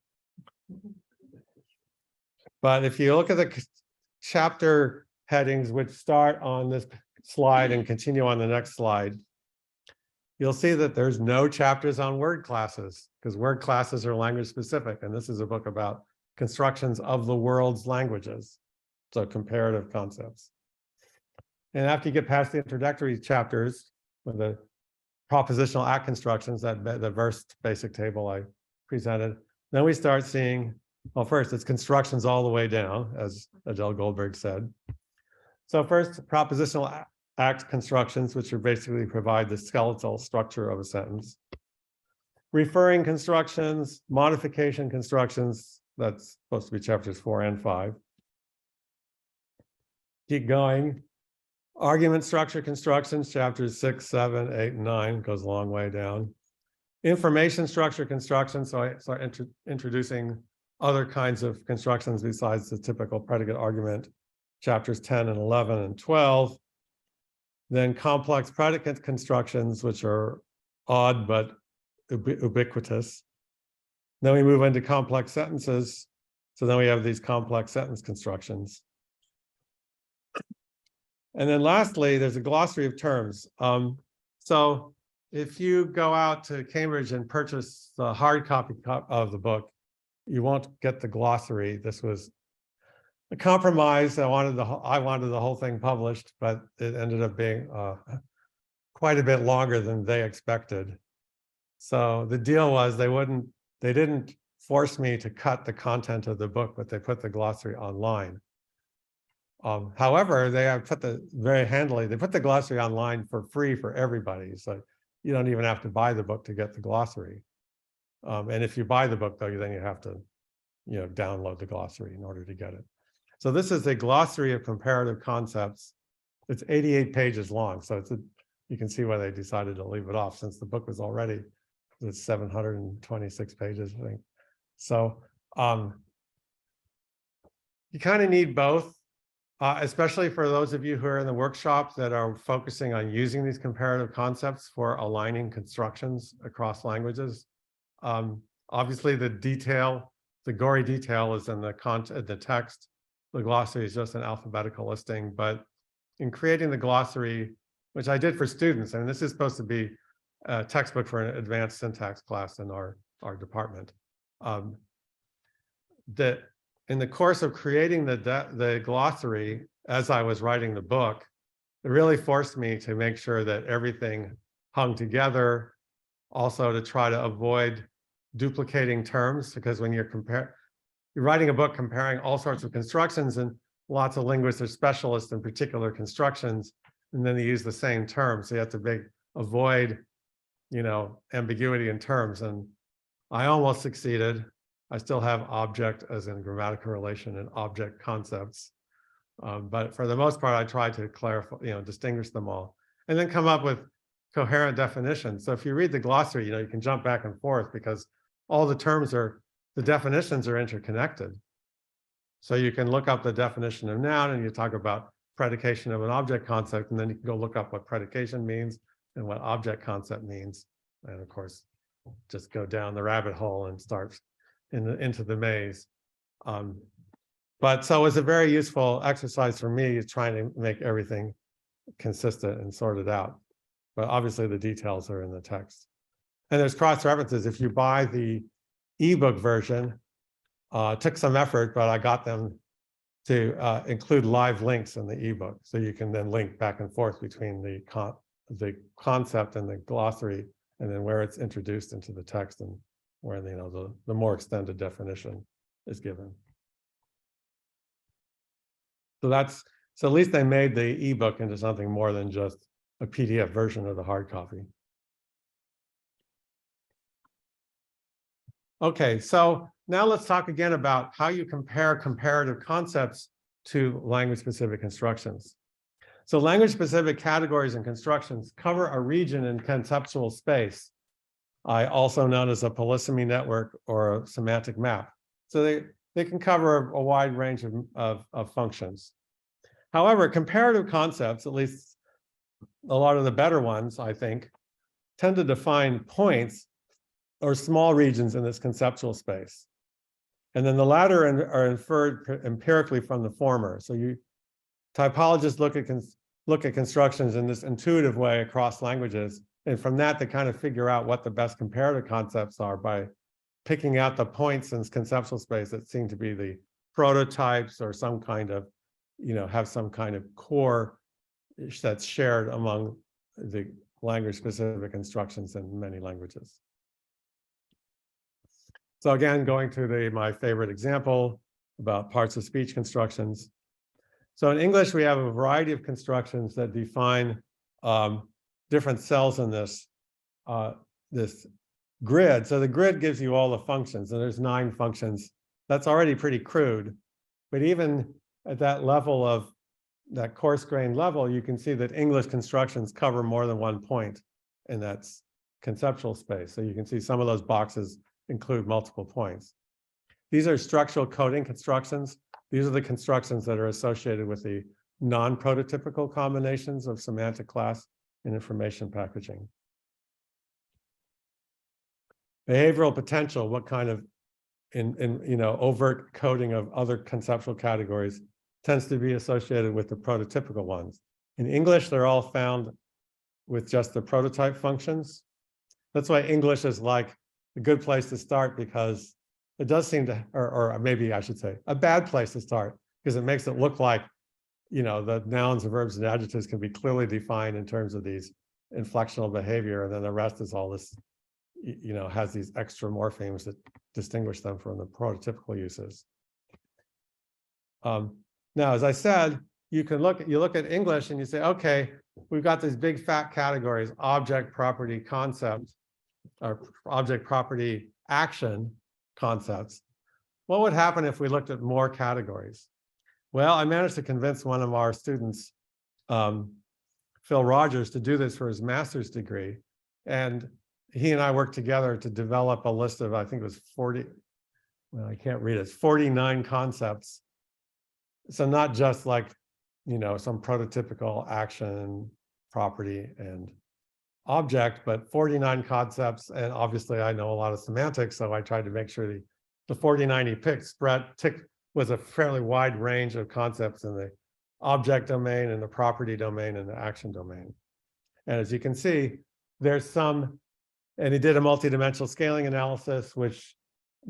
But if you look at the chapter headings, which start on this slide and continue on the next slide, you'll see that there's no chapters on word classes, because word classes are language specific. And this is a book about constructions of the world's languages. So comparative concepts. And after you get past the introductory chapters with the propositional act constructions, the versed basic table I presented, then we start seeing, well, first it's constructions all the way down, as Adele Goldberg said. So first, propositional act constructions, which are basically provide the skeletal structure of a sentence. Referring constructions, modification constructions, that's supposed to be chapters 4 and 5. Keep going. Argument structure constructions, chapters 6, 7, 8, and 9, goes a long way down. Information structure constructions, so I start introducing other kinds of constructions besides the typical predicate argument, chapters 10 and 11 and 12. Then complex predicate constructions, which are odd but ubiquitous. Then we move into complex sentences. So then we have these complex sentence constructions. And then lastly, there's a glossary of terms. So if you go out to Cambridge and purchase the hard copy of the book, you won't get the glossary. This was a compromise. I wanted the whole thing published, but it ended up being quite a bit longer than they expected. So the deal was they didn't force me to cut the content of the book, but they put the glossary online. However, they have put very handily, they put the glossary online for free for everybody. So you don't even have to buy the book to get the glossary. And if you buy the book, though, then you have to, download the glossary in order to get it. So this is a glossary of comparative concepts. It's 88 pages long. So you can see why they decided to leave it off, since the book was already 726 pages, I think. So you kind of need both. Especially for those of you who are in the workshop that are focusing on using these comparative concepts for aligning constructions across languages. Obviously, the gory detail is in the text. The glossary is just an alphabetical listing. But in creating the glossary, which I did for students, and this is supposed to be a textbook for an advanced syntax class in our department, that in the course of creating the glossary, as I was writing the book, it really forced me to make sure that everything hung together. Also to try to avoid duplicating terms, because when you're writing a book comparing all sorts of constructions, and lots of linguists are specialists in particular constructions, and then they use the same term. So you have to avoid, ambiguity in terms. And I almost succeeded. I still have object as in grammatical relation and object concepts. But for the most part, I try to clarify, distinguish them all, and then come up with coherent definitions. So if you read the glossary, you can jump back and forth because all the definitions are interconnected. So you can look up the definition of noun and you talk about predication of an object concept, and then you can go look up what predication means and what object concept means. And of course, just go down the rabbit hole and start into the maze. But so it was a very useful exercise for me, trying to make everything consistent and sorted out. But obviously the details are in the text. And there's cross references. If you buy the ebook version, it took some effort, but I got them to include live links in the ebook. So you can then link back and forth between the concept and the glossary, and then where it's introduced into the text and where the more extended definition is given. So at least they made the ebook into something more than just a PDF version of the hard copy. Okay, so now let's talk again about how you compare comparative concepts to language-specific constructions. So language-specific categories and constructions cover a region in conceptual space, also known as a polysemy network or a semantic map. So they can cover a wide range of functions. However, comparative concepts, at least a lot of the better ones, I think, tend to define points or small regions in this conceptual space. And then the latter are inferred empirically from the former. So typologists look at constructions in this intuitive way across languages. And from that, they kind of figure out what the best comparative concepts are by picking out the points in conceptual space that seem to be the prototypes or some kind of, have some kind of core that's shared among the language-specific constructions in many languages. So again, going to my favorite example about parts of speech constructions. So in English, we have a variety of constructions that define different cells in this grid. So the grid gives you all the functions, and there's 9 functions. That's already pretty crude. But even at that level of that coarse-grained level, you can see that English constructions cover more than one point in that conceptual space. So you can see some of those boxes include multiple points. These are structural coding constructions. These are the constructions that are associated with the non-prototypical combinations of semantic class and information packaging. Behavioral potential, what kind of overt coding of other conceptual categories tends to be associated with the prototypical ones. In English, they're all found with just the prototype functions. That's why English is like a good place to start, because it does seem to, or maybe I should say, a bad place to start, because it makes it look like, the nouns and verbs and adjectives can be clearly defined in terms of these inflectional behavior, and then the rest is all this, has these extra morphemes that distinguish them from the prototypical uses. Now, as I said, you look at English and you say, okay, we've got these big fat categories: object, property, concept, or object, property, action concepts. What would happen if we looked at more categories? Well, I managed to convince one of our students, Phil Rogers, to do this for his master's degree. And he and I worked together to develop a list of, I think it was 40, well, I can't read it, it's 49 concepts. So not just like, some prototypical action, property, and object, but 49 concepts. And obviously I know a lot of semantics, so I tried to make sure the 49 he picked was a fairly wide range of concepts in the object domain and the property domain and the action domain. And as you can see, there's some, and he did a multidimensional scaling analysis, which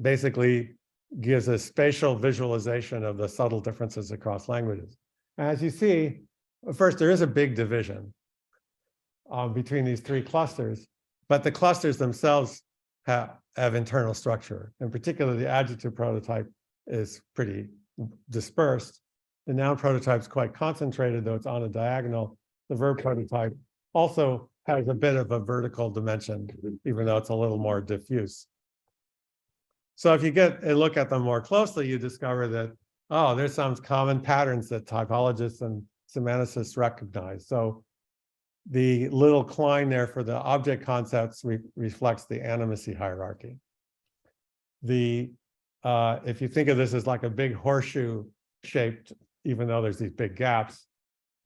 basically gives a spatial visualization of the subtle differences across languages. As you see, first, there is a big division between these 3 clusters, but the clusters themselves have internal structure. In particular, the adjective prototype is pretty dispersed. The noun prototype is quite concentrated, though it's on a diagonal. The verb prototype also has a bit of a vertical dimension, even though it's a little more diffuse. So if you get a look at them more closely, you discover that, oh, there's some common patterns that typologists and semanticists recognize. So the little cline there for the object concepts reflects the animacy hierarchy. If you think of this as like a big horseshoe shaped, even though there's these big gaps,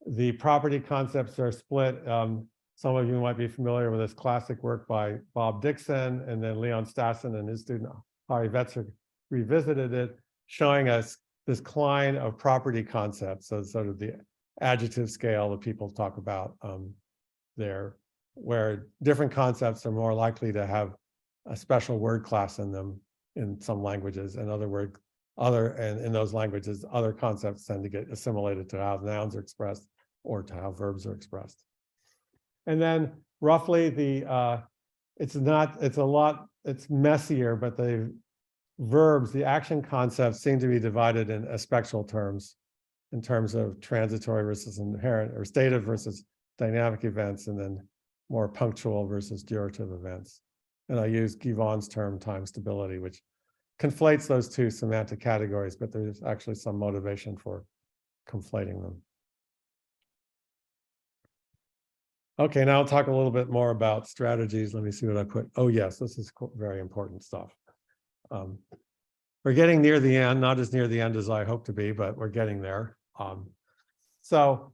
the property concepts are split. Some of you might be familiar with this classic work by Bob Dixon, and then Leon Stassen and his student Harry Vetzer revisited it, showing us this cline of property concepts, so sort of the adjective scale that people talk about there, where different concepts are more likely to have a special word class in them in some languages, and and in those languages, other concepts tend to get assimilated to how nouns are expressed or to how verbs are expressed. And then roughly it's messier, but the verbs, the action concepts seem to be divided in aspectual terms, in terms of transitory versus inherent, or stative versus dynamic events, and then more punctual versus durative events. And I use Givon's term time stability, which conflates those 2 semantic categories, but there's actually some motivation for conflating them. Okay, now I'll talk a little bit more about strategies. Let me see what I put. Oh, yes, this is very important stuff. We're getting near the end, not as near the end as I hope to be, but we're getting there. So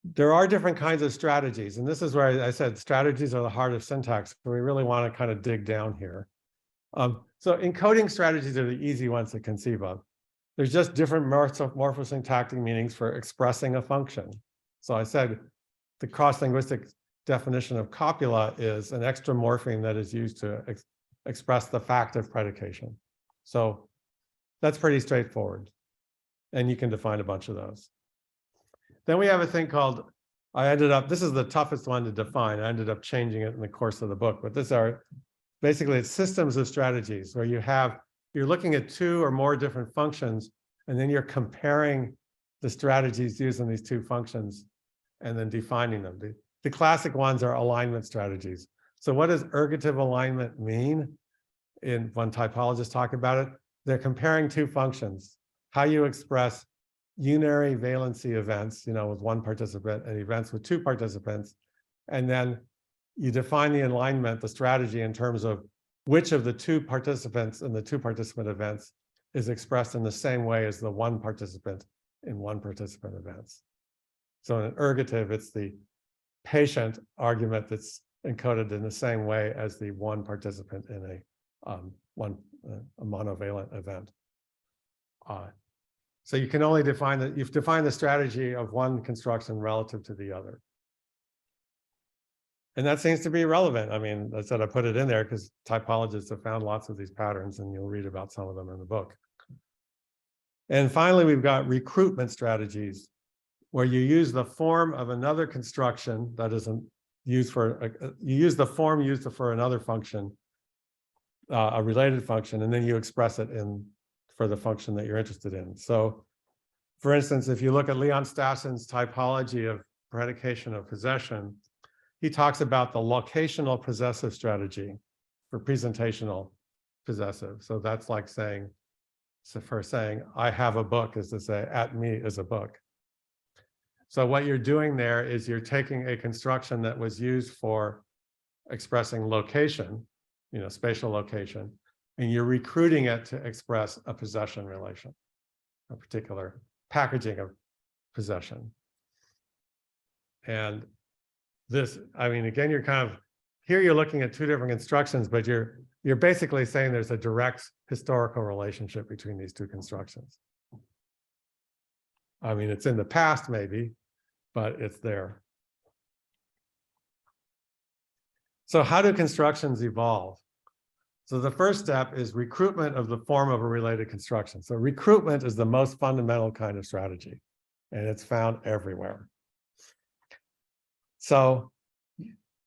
there are different kinds of strategies, and this is where I said strategies are the heart of syntax. We really want to kind of dig down here. So encoding strategies are the easy ones to conceive of. There's just different morphosyntactic meanings for expressing a function. So I said the cross-linguistic definition of copula is an extra morpheme that is used to express the fact of predication. So that's pretty straightforward. And you can define a bunch of those. Then we have a thing called, this is the toughest one to define. I ended up changing it in the course of the book, but basically it's systems of strategies where you're looking at 2 or more different functions, and then you're comparing the strategies used in these two functions and then defining them. The classic ones are alignment strategies. So what does ergative alignment mean? In one typologist talking about it, they're comparing two functions, how you express unary valency events, with one participant, and events with two participants. And then you define the alignment, the strategy, in terms of which of the two participants in the two participant events is expressed in the same way as the one participant in one participant events. So in an ergative, it's the patient argument that's encoded in the same way as the one participant in a monovalent event. So you can only define that, you've defined the strategy of one construction relative to the other. And that seems to be relevant. I mean, I said I put it in there because typologists have found lots of these patterns, and you'll read about some of them in the book. And finally, we've got recruitment strategies, where you use the form of another construction that isn't used for, you use the form used for another function, a related function, and then you express it for the function that you're interested in. So, for instance, if you look at Leon Stassen's typology of predication of possession, he talks about the locational possessive strategy for presentational possessive. So that's like saying, for saying, I have a book, is to say, at me is a book. So what you're doing there is you're taking a construction that was used for expressing location, spatial location, and you're recruiting it to express a possession relation, a particular packaging of possession. And this, I mean, again, you're kind of, here you're looking at two different constructions, but you're basically saying there's a direct historical relationship between these two constructions. I mean, it's in the past maybe, but it's there. So how do constructions evolve? So the first step is recruitment of the form of a related construction. So recruitment is the most fundamental kind of strategy, and it's found everywhere. So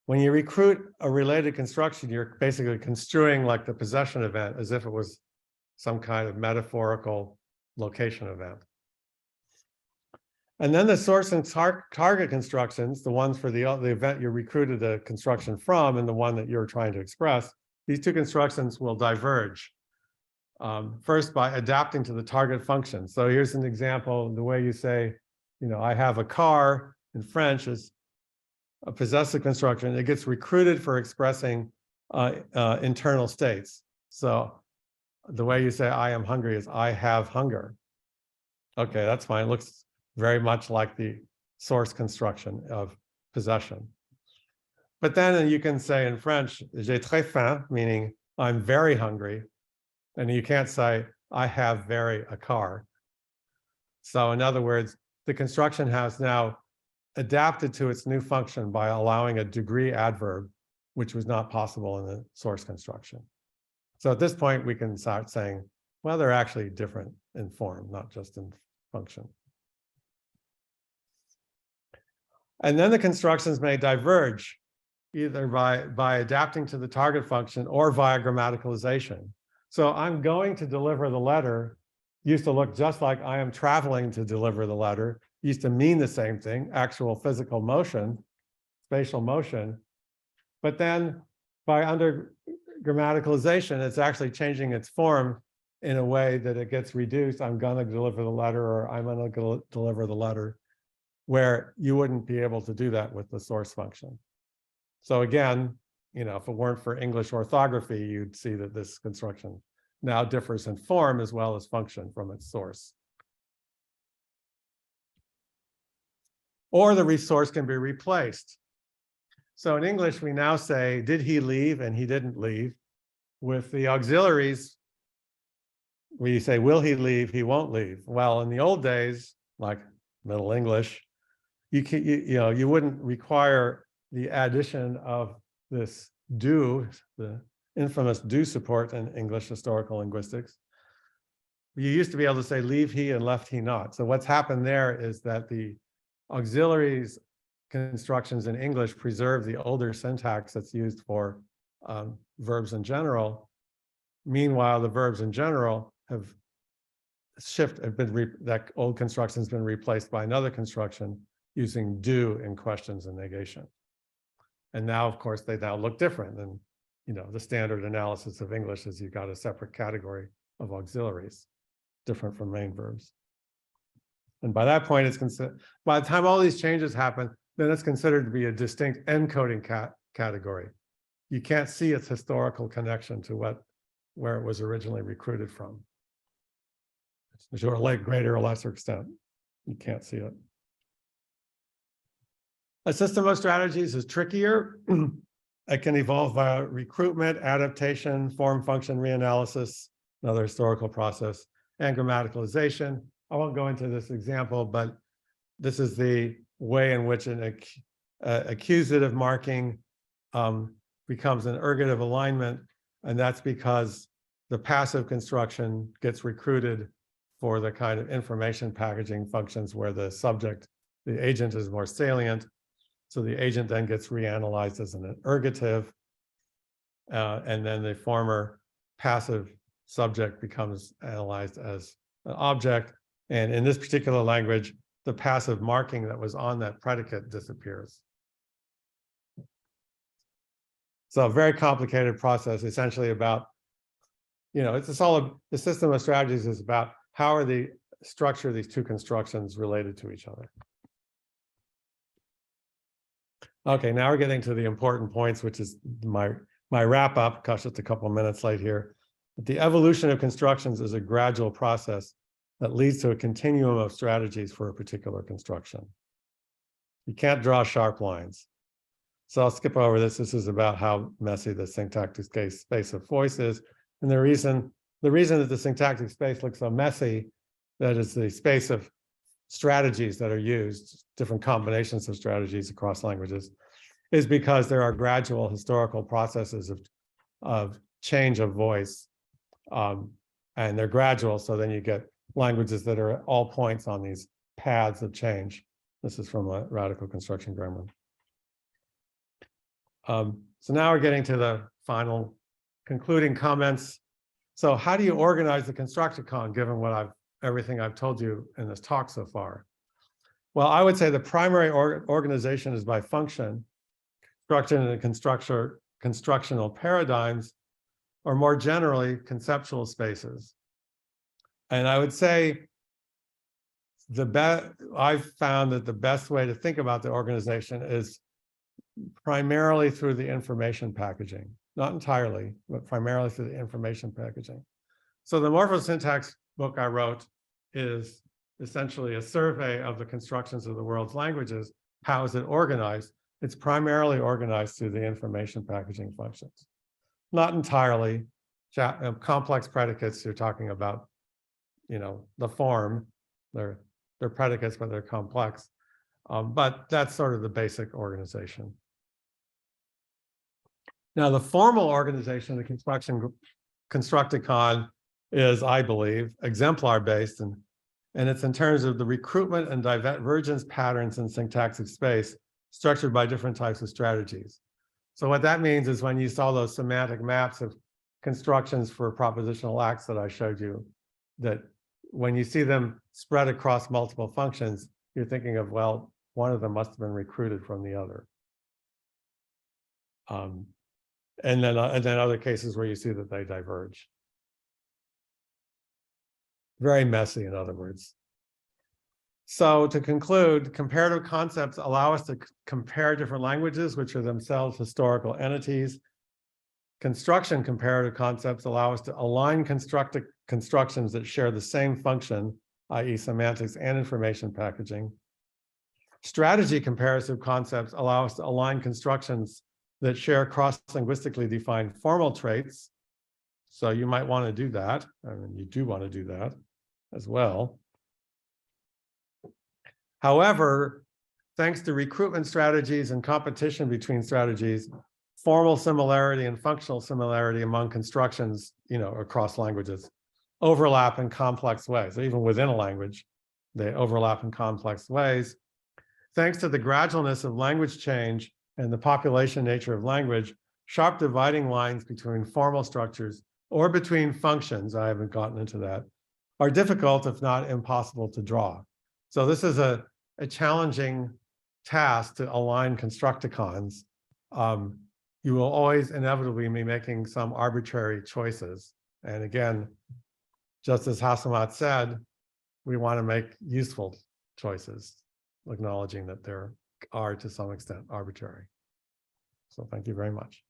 when you recruit a related construction, you're basically construing like the possession event as if it was some kind of metaphorical location event. And then the source and target constructions, the ones for the event you recruited the construction from and the one that you're trying to express, these two constructions will diverge. First, by adapting to the target function. So here's an example, the way you say, I have a car in French is a possessive construction. It gets recruited for expressing internal states. So the way you say I am hungry is I have hunger. Okay, that's fine. It looks very much like the source construction of possession. But then you can say in French, j'ai très faim, meaning I'm very hungry. And you can't say, I have a car. So in other words, the construction has now adapted to its new function by allowing a degree adverb, which was not possible in the source construction. So at this point, we can start saying, well, they're actually different in form, not just in function. And then the constructions may diverge, either by adapting to the target function or via grammaticalization. So I'm going to deliver the letter used to look just like I am traveling to deliver the letter, used to mean the same thing, actual physical motion, spatial motion. But then under grammaticalization, it's actually changing its form in a way that it gets reduced. I'm going to deliver the letter, or I'm going to deliver the letter, where you wouldn't be able to do that with the source function. So again, if it weren't for English orthography, you'd see that this construction now differs in form as well as function from its source. Or the resource can be replaced. So in English, we now say, did he leave? And he didn't leave. With the auxiliaries, we say, will he leave? He won't leave. Well, in the old days, like Middle English, you wouldn't require the addition of this do, the infamous do support in English historical linguistics. You used to be able to say leave he and left he not. So what's happened there is that the auxiliaries constructions in English preserve the older syntax that's used for verbs in general. Meanwhile, the verbs in general have shift have been, that old construction has been replaced by another construction using do in questions and negation. And now, of course, they now look different than, the standard analysis of English is you've got a separate category of auxiliaries, different from main verbs. And by that point, it's considered, by the time all these changes happen, then it's considered to be a distinct encoding category. You can't see its historical connection to where it was originally recruited from. To a greater or lesser extent, you can't see it. A system of strategies is trickier. It can evolve via recruitment, adaptation, form function reanalysis, another historical process, and grammaticalization. I won't go into this example, but this is the way in which an accusative marking becomes an ergative alignment, and that's because the passive construction gets recruited for the kind of information packaging functions where the subject, the agent, is more salient. So the agent then gets reanalyzed as an ergative, and then the former passive subject becomes analyzed as an object. And in this particular language, the passive marking that was on that predicate disappears. So a very complicated process, essentially about, it's the system of strategies is about how are the structure of these two constructions related to each other. Okay, now we're getting to the important points, which is my wrap up. Gosh, just a couple of minutes late here. But the evolution of constructions is a gradual process that leads to a continuum of strategies for a particular construction. You can't draw sharp lines. So I'll skip over this. This is about how messy the syntactic space of voice is. And the reason that the syntactic space looks so messy, that is the space of strategies that are used, different combinations of strategies across languages, is because there are gradual historical processes of change of voice. And they're gradual, so then you get languages that are at all points on these paths of change. This is from a radical construction grammar. So now we're getting to the final concluding comments. So how do you organize the Constructicon, given everything I've told you in this talk so far? Well, I would say the primary organization is by function, construction and constructional paradigms, or more generally, conceptual spaces. And I would say I've found that the best way to think about the organization is primarily through the information packaging, not entirely, but primarily through the information packaging. So the morphosyntax book I wrote is essentially a survey of the constructions of the world's languages. How is it organized? It's primarily organized through the information packaging functions. Not entirely. Complex predicates, you're talking about, the form. They're predicates, but they're complex. But that's sort of the basic organization. Now, the formal organization of the Constructicon is, I believe, exemplar-based, and it's in terms of the recruitment and divergence patterns in syntactic space structured by different types of strategies. So what that means is when you saw those semantic maps of constructions for propositional acts that I showed you, that when you see them spread across multiple functions, you're thinking of, well, one of them must have been recruited from the other. And then other cases where you see that they diverge. Very messy, in other words. So to conclude, comparative concepts allow us to compare different languages, which are themselves historical entities. Construction comparative concepts allow us to align constructions that share the same function, i.e. semantics and information packaging. Strategy comparative concepts allow us to align constructions that share cross-linguistically defined formal traits. So you might want to do that. I mean, you do want to do that as well. However, thanks to recruitment strategies and competition between strategies, formal similarity and functional similarity among constructions, across languages, overlap in complex ways. So even within a language, they overlap in complex ways. Thanks to the gradualness of language change and the population nature of language, sharp dividing lines between formal structures or between functions, I haven't gotten into that, are difficult, if not impossible to draw. So this is a challenging task to align Constructicons. You will always inevitably be making some arbitrary choices. And again, just as Hasselmat said, we want to make useful choices, acknowledging that there are to some extent arbitrary. So thank you very much.